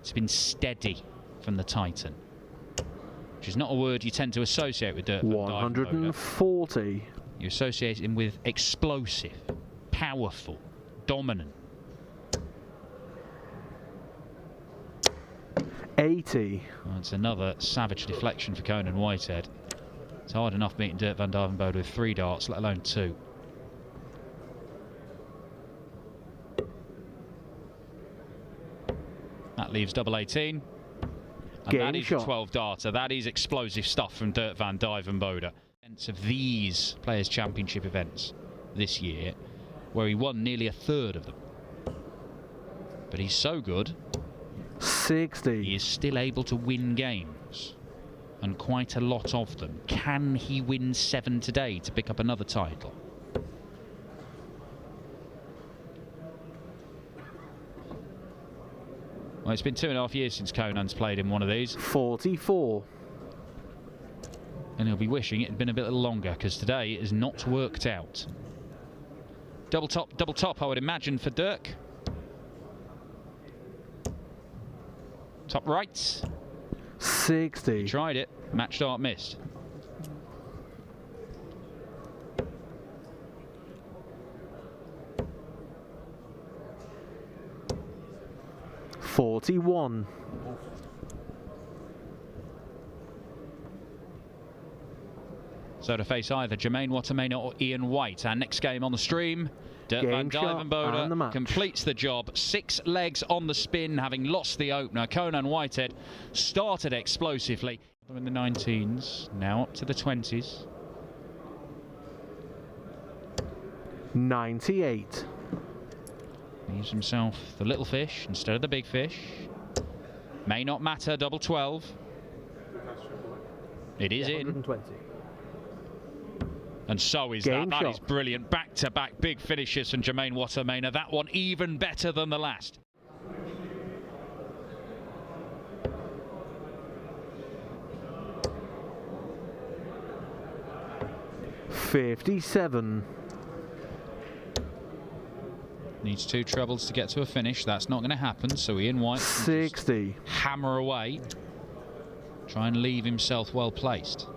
It's been steady from the Titan, which is not a word you tend to associate with Dirk van Duijvenbode. 140. You associate him with explosive, powerful, dominant. 80. Well, it's another savage deflection for Conan Whitehead. It's hard enough beating Dirk van Duijvenbode with 3 darts, let alone 2. That leaves double 18. And that is a 12-darter. That is explosive stuff from Dirk van Duijvenbode. Of these Players' Championship events this year, where he won nearly a third of them. But he's so good, 60. he is still able to win games, and quite a lot of them. Can he win 7 today to pick up another title? Well, it's been 2.5 years since Conan's played in one of these. 44. And he'll be wishing it had been a bit longer, because today it has not worked out. Double top, I would imagine, for Dirk. Top right. 60. He tried it. Match dart missed. $41. So to face either Jermaine Wattimena or Ian White. Our next game on the stream, Dirk van Duijvenbode completes the job. 6 legs on the spin, having lost the opener. Conan Whitehead started explosively. In the 19s, now up to the 20s. 98. Leaves himself the little fish instead of the big fish. May not matter, double 12. It is in. 120. And so is that. That is brilliant. Back-to-back big finishes from Jermaine Wattimena. That one even better than the last. $57. Needs 2 trebles to get to a finish. That's not going to happen. So Ian White 60. Hammer away. Try and leave himself well placed.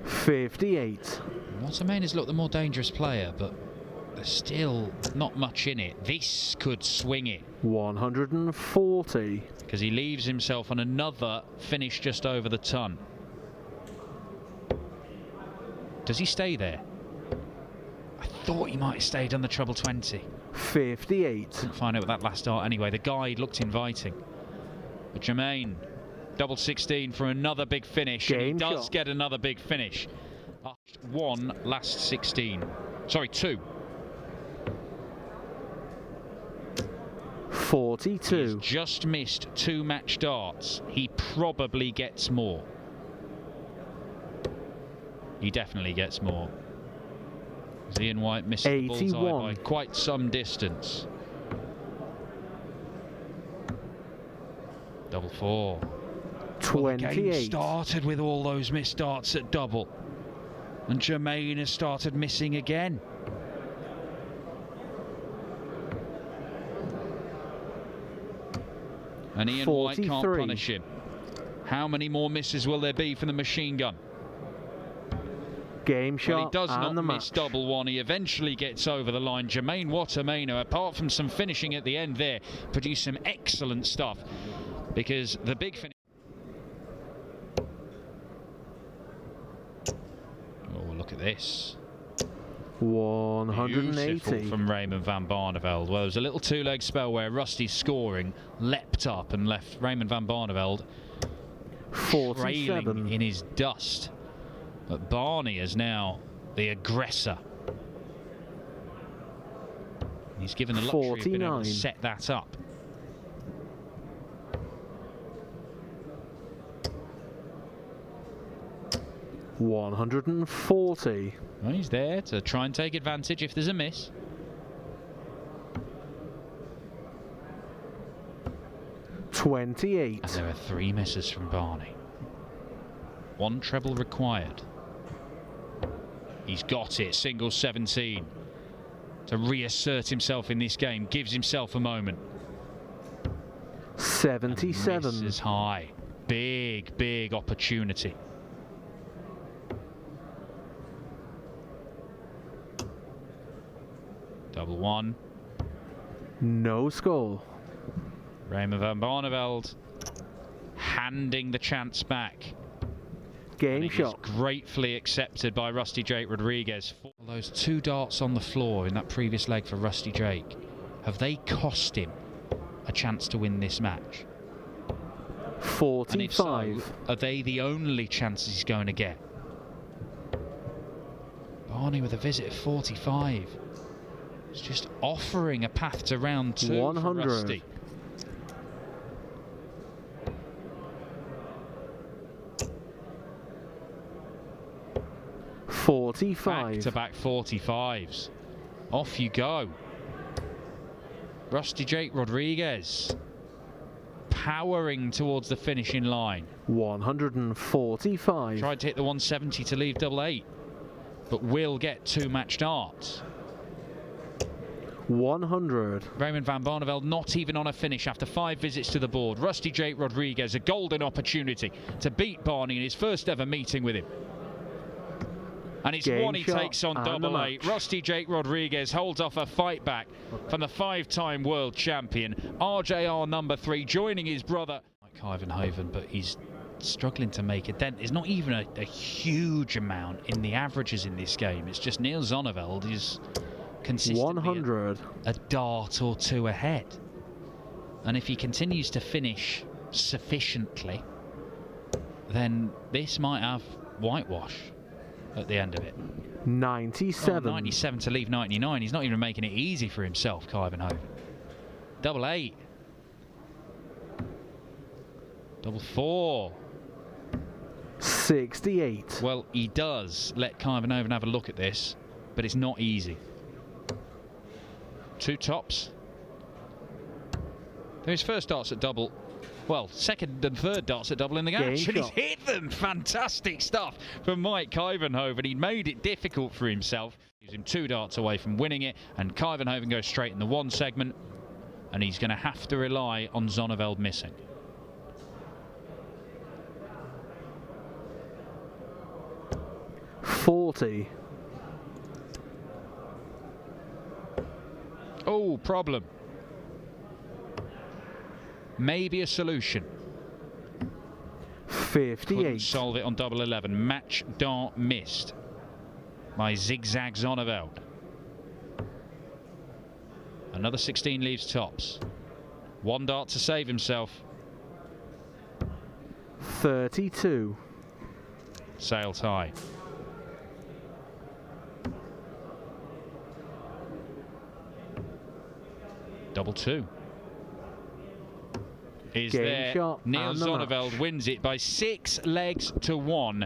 $58. Wattimena's looked the more dangerous player, but there's still not much in it. This could swing it. 140. Because he leaves himself on another finish just over the ton. Does he stay there? I thought he might have stayed on the treble 20. 58. Couldn't find out with that last dart anyway. The guide looked inviting. But Jermaine, double 16 for another big finish. And he does get another big finish. 1 last 16. Sorry, 2. 42. He's just missed 2 match darts. He probably gets more. He definitely gets more. Ian White missed the bullseye by quite some distance. Double 4. 28. Well, the game started with all those missed darts at double. And Jermaine has started missing again. And Ian 43. White can't punish him. How many more misses will there be from the machine gun? Game shot. Well, he does not miss double 1. He eventually gets over the line. Jermaine Wattimena, apart from some finishing at the end there, produced some excellent stuff. Because the big finish... Oh, look at this. 180. Beautiful from Raymond van Barneveld. Well, there was a little 2-leg spell where Rusty's scoring leapt up and left Raymond van Barneveld 47. trailing in his dust. But Barney is now the aggressor. He's given the luxury of being able to set that up. $140. Well, he's there to try and take advantage if there's a miss. $28. And there are 3 misses from Barney. 1 treble required. He's got it. Single 17. To reassert himself in this game. Gives himself a moment. 77. Misses high. Big, big opportunity. Double one. No score. Raymond van Barneveld handing the chance back. Game and shot. Gratefully accepted by Rusty Jake Rodriguez. Those 2 darts on the floor in that previous leg for Rusty Jake, have they cost him a chance to win this match? 45. And if so, are they the only chances he's going to get? Barney with a visit of 45. It's just offering a path to round 2 100. for Rusty. Back-to-back 45s. Off you go. Rusty Jake Rodriguez powering towards the finishing line. 145. Tried to hit the 170 to leave double 8, but will get 2 match darts. 100. Raymond van Barneveld not even on a finish after 5 visits to the board. Rusty Jake Rodriguez, a golden opportunity to beat Barney in his first ever meeting with him. And it's one he takes on double 8. Rusty Jake Rodriguez holds off a fight back from the 5-time world champion. RJR number 3 joining his brother. Like Kuivenhoven, but he's struggling to make a dent. There's not even a huge amount in the averages in this game. It's just Neil Zonneveld is consistently 100. a dart or 2 ahead. And if he continues to finish sufficiently, then this might have whitewash at the end of it. 97. 97 to leave 99. He's not even making it easy for himself, Kuivenhoven. Double 8. Double 4. 68. Well, he does let Kuivenhoven have a look at this, but it's not easy. 2 tops. They're his first darts at double. Well, second and third darts at double in the match, and he's hit them. Fantastic stuff from Mike Kuivenhoven. He made it difficult for himself. He's him 2 darts away from winning it, and Kuivenhoven goes straight in the 1 segment, and he's going to have to rely on Zonneveld missing. $40. Oh, problem. Maybe a solution. 58. Couldn't solve it on double 11. Match dart missed by Zigzag Zonneveld. Another 16 leaves tops. 1 dart to save himself. 32. Sail tie. Double 2. Is Game there. shot Neil Zonneveld wins it by 6 legs to 1.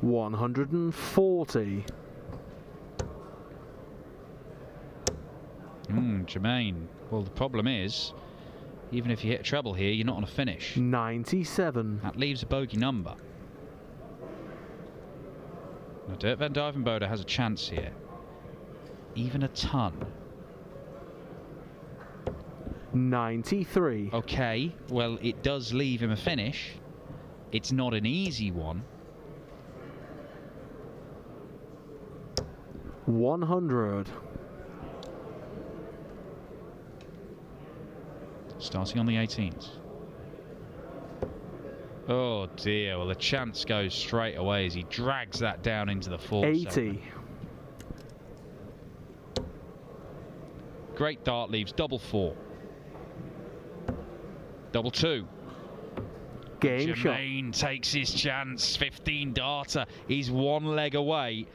$140. Jermaine. Well, the problem is, even if you hit a treble here, you're not on a finish. 97. That leaves a bogey number. Now, Dirk van Duijvenbode has a chance here. Even a ton. 93. Okay, well, it does leave him a finish. It's not an easy one. 100. Starting on the 18th. Oh dear, well the chance goes straight away as he drags that down into the 4th 80. segment. Great dart leaves double 4. Double 2. Game shot. Jermaine takes his chance. 15 darter. He's 1 leg away.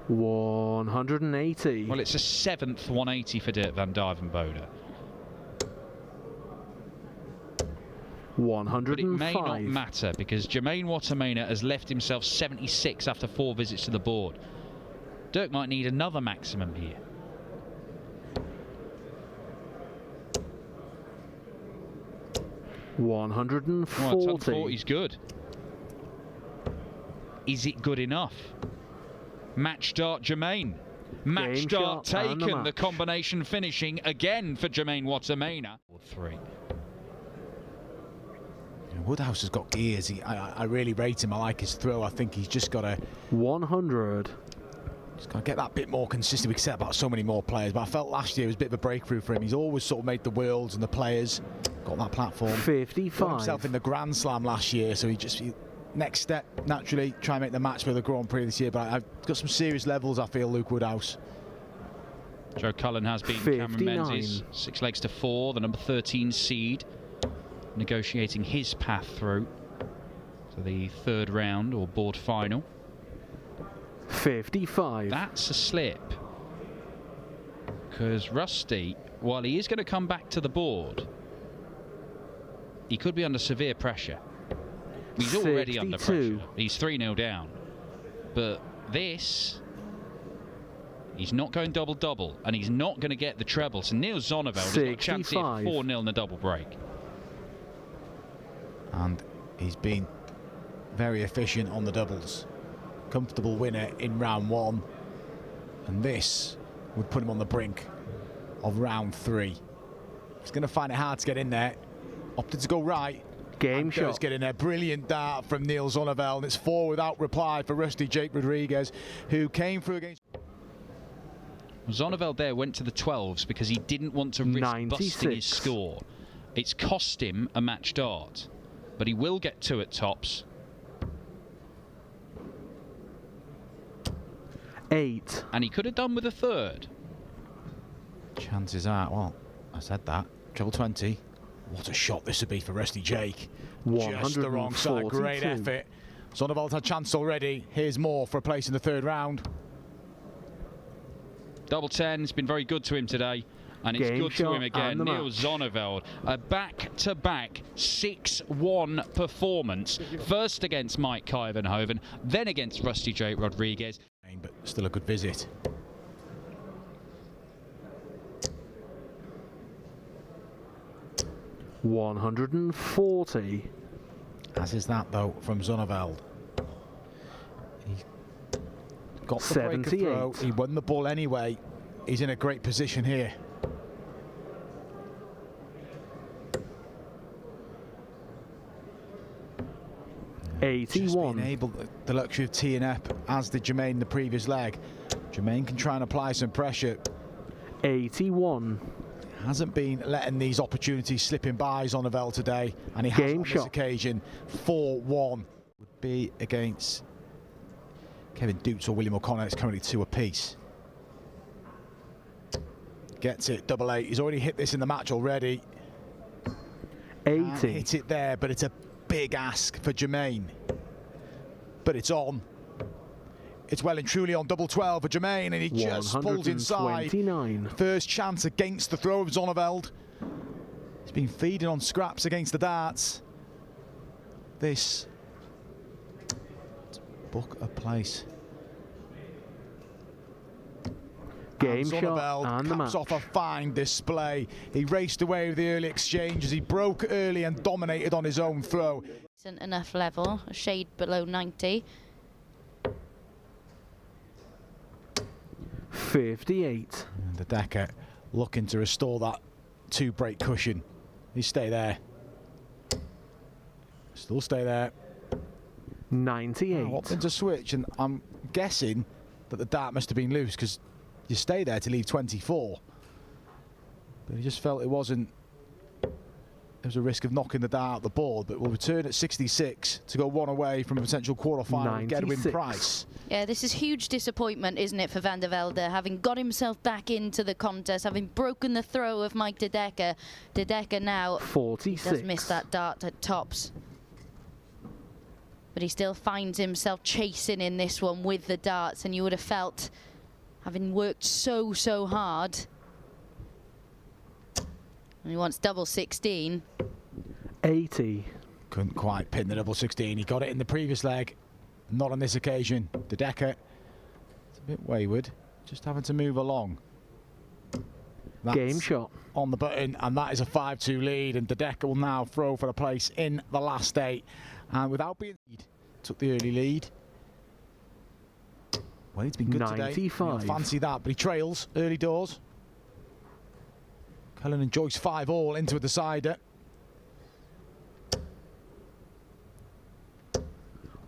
$180. Well, it's a 7th 180 for Dirk van Duijvenbode. 105. But it may not matter because Jermaine Wattimena has left himself 76 after 4 visits to the board. Dirk might need another maximum here. 140. 140 is good. Is it good enough? Match start, Jermaine. Match start taken. The combination finishing again for Jermaine Wattimena. 3. Woodhouse has got gears. I really rate him. I like his throw. I think he's just got to 100. Just got to get that bit more consistent. We can say about so many more players, but I felt last year was a bit of a breakthrough for him. He's always sort of made the worlds and the players got that platform. 55. Got himself in the Grand Slam last year, so next step naturally try and make the match for the Grand Prix this year. But I've got some serious levels. I feel Luke Woodhouse. Joe Cullen has beaten Cameron Menzies 6 legs to 4, the number 13 seed, negotiating his path through to the 3rd round or board final. 55. That's a slip, because Rusty, while he is going to come back to the board, he could be under severe pressure. He's already under pressure. He's 3-0 down. But this, he's not going double-double, and he's not going to get the treble. So Neil Zonneveld has got a chance here for 4-0 in the double break. And he's been very efficient on the doubles. Comfortable winner in round 1. And this would put him on the brink of round 3. He's going to find it hard to get in there. Opted to go right. Game shot. Does get in there. Brilliant dart from Neil Zonneveld. It's 4 without reply for Rusty Jake Rodriguez, who came through against... Zonneveld there went to the 12s because he didn't want to risk 96. busting his score. It's cost him a match dart, but he will get 2 at tops. 8. And he could have done with a 3rd. Chances are, well, I said that. Treble 20. What a shot this would be for Rusty Jake. Just the wrong side. Great effort. Zonneveld's had chance already. Here's more for a place in the 3rd round. Double 10 has been very good to him today, and it's good to him again. Neil Zonneveld, a back-to-back 6-1 performance. First against Mike Kuivenhoven, then against Rusty Jake Rodriguez. But still a good visit. $140. As is that though from Zonneveld. He got the break throw. He won the ball anyway. He's in a great position here. Just being able, the luxury of teeing up, as did Jermaine the previous leg. Jermaine can try and apply some pressure. 81. Hasn't been letting these opportunities slip him by Zonneveld today, and he has on this occasion. 4-1 would be against Kevin Dukes or William O'Connor. It's currently 2 apiece. Gets it, double 8. He's already hit this in the match already. 80. Hit it there, but it's a big ask for Jermaine. But it's on. It's well and truly on double 12 for Jermaine, and he just pulls inside. First chance against the throw of Zonneveld. He's been feeding on scraps against the darts. This book a place. Game shot and the match. Caps off a fine display. He raced away with the early exchanges. He broke early and dominated on his own throw. Isn't enough level, a shade below 90. 58. And the Decker looking to restore that 2-break cushion. He stay there. Still stay there. 98. Opting to switch, and I'm guessing that the dart must have been loose because you stay there to leave 24. But he just felt it wasn't. There was a risk of knocking the dart out the board, but we'll return at 66 to go 1 away from a potential quarter-final and get a win price. Yeah, this is huge disappointment, isn't it, for Van der Velde, having got himself back into the contest, having broken the throw of Mike de Decker. De Decker now 46. Does miss that dart at tops. But he still finds himself chasing in this one with the darts, and you would have felt, having worked so hard, and he wants double 16. 80. Couldn't quite pin the double 16. He got it in the previous leg. Not on this occasion. De Decker, it's a bit wayward. Just having to move along. Game shot. On the button, and that is a 5-2 lead, and Dirk will now throw for a place in the last 8. And without being took the early lead. Well, he's been good 95. today. You don't fancy that, but he trails early doors. Cullen and Joyce 5-all into a decider.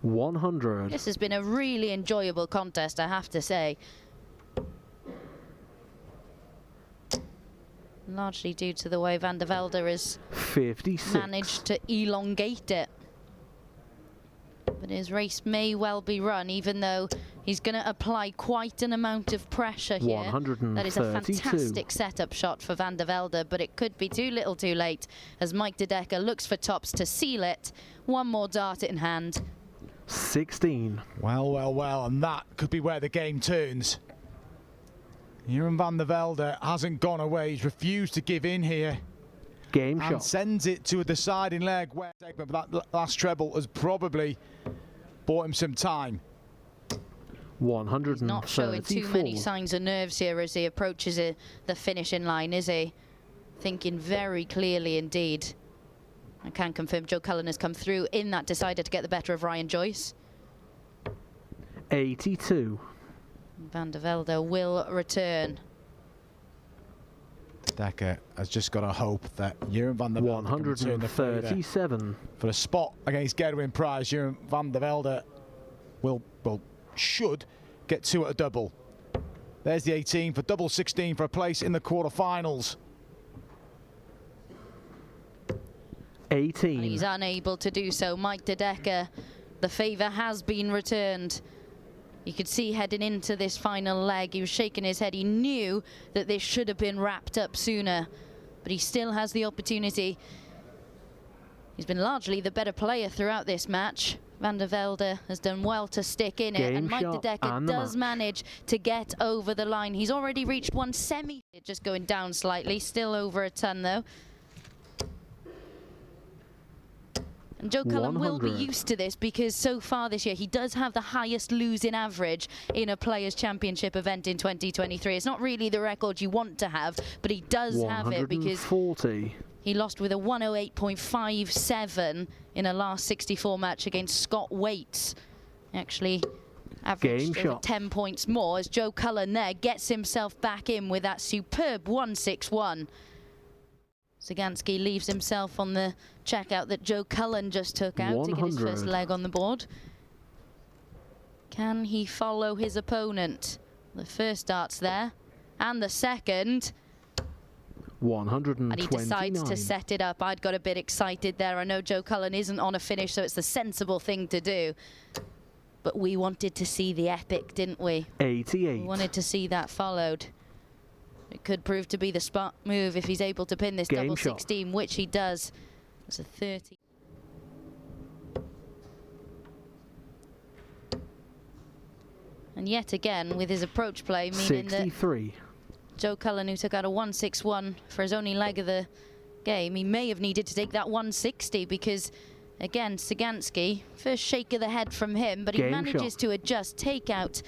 100. This has been a really enjoyable contest, I have to say. Largely due to the way Van der Velde has 56. managed to elongate it. But his race may well be run, even though he's going to apply quite an amount of pressure here. 132. That is a fantastic setup shot for Van der Velde, but it could be too little too late as Mike De Decker looks for tops to seal it. One more dart in hand. 16. Well, well, well, and that could be where the game turns. Jeroen Van der Velde hasn't gone away. He's refused to give in here. Game and shot. Sends it to a deciding leg. Where that last treble has probably bought him some time. 134. He's not showing too many signs of nerves here as he approaches the finishing line, is he? Thinking very clearly indeed. I can confirm Joe Cullen has come through in that decider to get the better of Ryan Joyce. 82. Van der Velde will return. Decker has just got to hope that Jeroen Van der Velde 137 for a spot against Gerwin Prize. Jeroen Van der Velde should get 2 at a double. There's the 18 for double 16 for a place in the quarterfinals. 18. And he's unable to do so. Mike De Decker, the favour has been returned. You could see heading into this final leg, he was shaking his head. He knew that this should have been wrapped up sooner, but he still has the opportunity. He's been largely the better player throughout this match. Van der Velde has done well to stick in it, and Mike De Decker does manage to get over the line. He's already reached one semi, just going down slightly, still over a ton though. And Joe Cullen will be used to this because so far this year he does have the highest losing average in a Players' Championship event in 2023. It's not really the record you want to have, but he does have it because he lost with a 108.57 in a last 64 match against Scott Waits. Actually averaged 10 points more as Joe Cullen there gets himself back in with that superb 161. Szaganski leaves himself on the checkout that Joe Cullen just took out to get his first leg on the board. Can he follow his opponent? The first dart's there, and the second. 129. And he decides to set it up. I'd got a bit excited there. I know Joe Cullen isn't on a finish, so it's the sensible thing to do. But we wanted to see the epic, didn't we? 88. We wanted to see that followed. It could prove to be the spot move if he's able to pin this double 16, which he does. It's a 30. And yet again, with his approach play, meaning 63. that Joe Cullen, who took out a 161 for his only leg of the game, he may have needed to take that 160 because, again, Szaganski, first shake of the head from him, but he manages to adjust, take out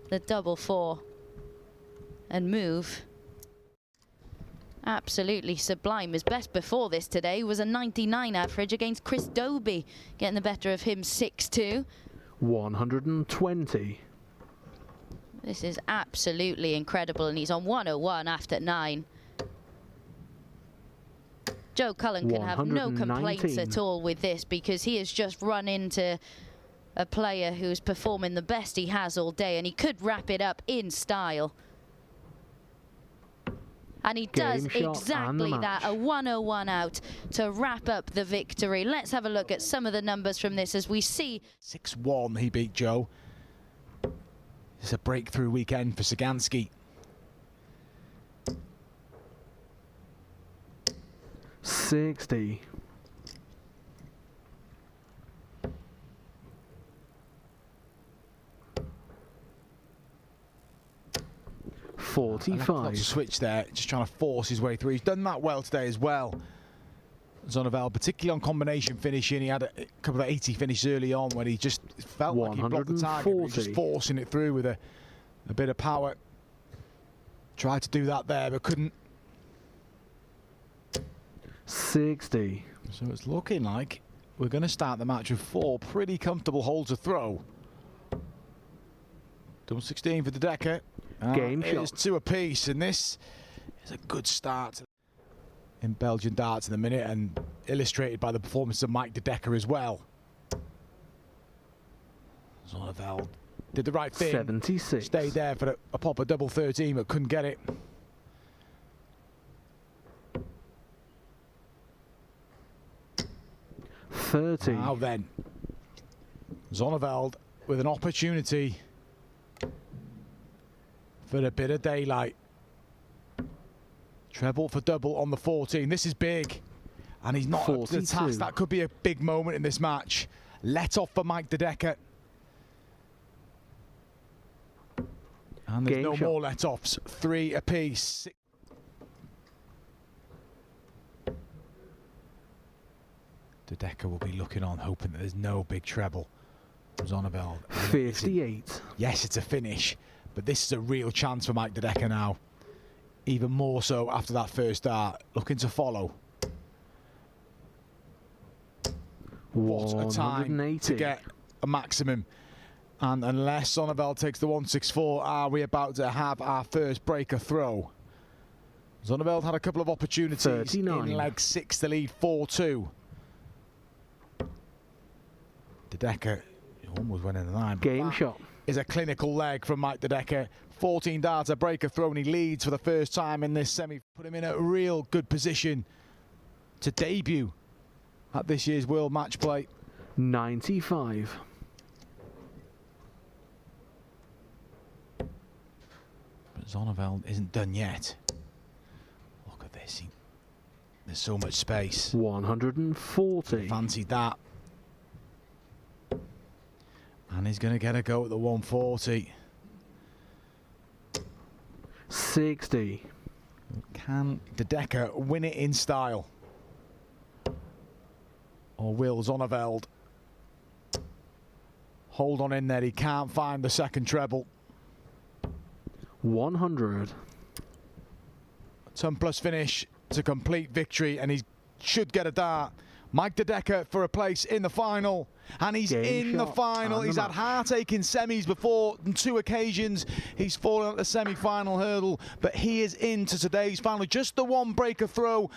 the double 4. And move. Absolutely sublime. His best before this today was a 99 average against Chris Doby, getting the better of him 6-2. 120. This is absolutely incredible, and he's on 101 after 9. Joe Cullen can have no complaints at all with this because he has just run into a player who's performing the best he has all day, and he could wrap it up in style. And he does exactly that, a 101 out to wrap up the victory. Let's have a look at some of the numbers from this as we see. 6-1 he beat Joe. It's a breakthrough weekend for Szaganski. 60. 45. Switch there, just trying to force his way through. He's done that well today as well. Zonneveld, particularly on combination finishing. He had a couple of 80 finishes early on when he just felt like he blocked the target. He was just forcing it through with a bit of power. Tried to do that there, but couldn't 60. So it's looking like we're going to start the match with 4 pretty comfortable holes to throw. Double 16 for the Decker. Game shot. It is 2 apiece, and this is a good start in Belgian darts in the minute, and illustrated by the performance of Mike de Decker as well. Zonneveld did the right thing. 76. Stayed there for a proper double 13, but couldn't get it. Now then, Zonneveld with an opportunity for a bit of daylight. Treble for double on the 14. This is big, and he's not up to the task. That could be a big moment in this match. Let off for Mike de Decker. And there's no more let-offs. 3 apiece. De Decker will be looking on, hoping that there's no big treble. Zonneveld. 58. Yes, it's a finish, but this is a real chance for Mike de Decker now. Even more so after that first dart. Looking to follow. What a time to get a maximum. And unless Zonneveld takes the 164, are we about to have our first breaker throw? Zonneveld had a couple of opportunities 39. in leg 6 to lead 4-2. De Decker almost went in the line. Game shot. Is a clinical leg from Mike de Decker. 14 darts, a breaker throw, and he leads for the first time in this semi. Put him in a real good position to debut at this year's World Match Play. 95. But Zonneveld isn't done yet. Look at this. There's so much space. 140. Fancied that. And he's going to get a go at the 140. 60. Can de Decker win it in style? Or will Zonneveld hold on in there? He can't find the second treble. 100. 10+ finish to complete victory, and he should get a dart. Mike de Decker for a place in the final, and he's in the final. He's had heartache in semis before on 2 occasions. He's fallen at the semi-final hurdle, but he is into today's final. Just the 1 breaker throw